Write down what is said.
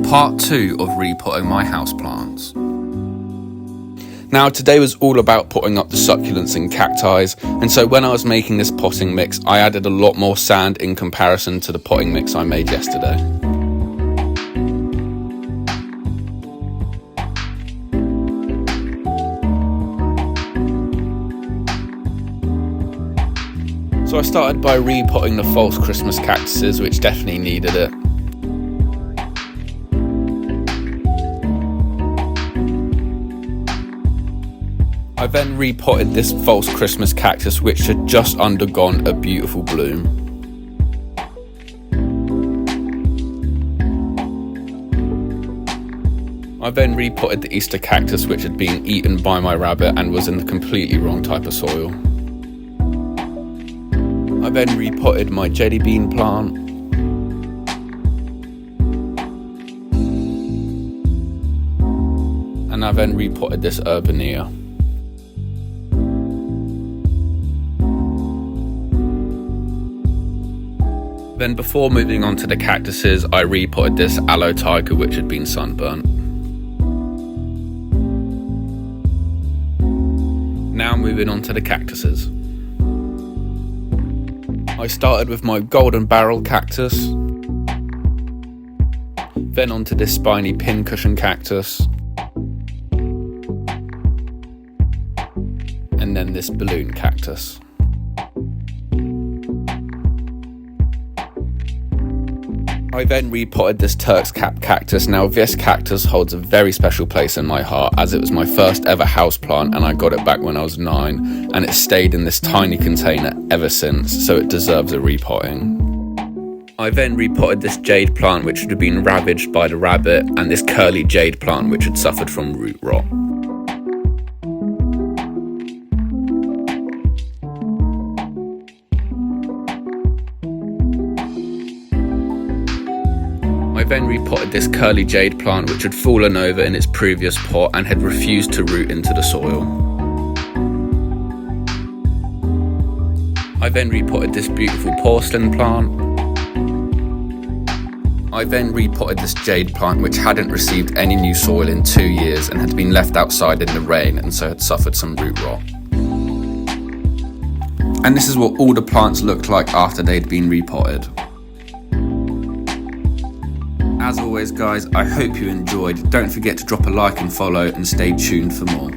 Part 2 of repotting my houseplants. Now today was all about potting up the succulents and cacti, and so when I was making this potting mix I added a lot more sand in comparison to the potting mix I made yesterday. So I started by repotting the false Christmas cactuses, which definitely needed it. I then repotted this false Christmas cactus, which had just undergone a beautiful bloom. I then repotted the Easter cactus, which had been eaten by my rabbit and was in the completely wrong type of soil. I then repotted my jelly bean plant. And I then repotted this urbanea. Then before moving on to the cactuses, I repotted this aloe tiger, which had been sunburnt. Now moving on to the cactuses. I started with my golden barrel cactus, then onto this spiny pincushion cactus, and then this balloon cactus. I then repotted this Turk's cap cactus. Now this cactus holds a very special place in my heart, as it was my first ever houseplant and I got it back when I was 9, and it's stayed in this tiny container ever since, so it deserves a repotting. I then repotted this jade plant, which had been ravaged by the rabbit, and this curly jade plant, which had suffered from root rot. I then repotted this curly jade plant, which had fallen over in its previous pot and had refused to root into the soil. I then repotted this beautiful porcelain plant. I then repotted this jade plant, which hadn't received any new soil in 2 years and had been left outside in the rain and so had suffered some root rot. And this is what all the plants looked like after they'd been repotted. As always guys, I hope you enjoyed. Don't forget to drop a like and follow and stay tuned for more.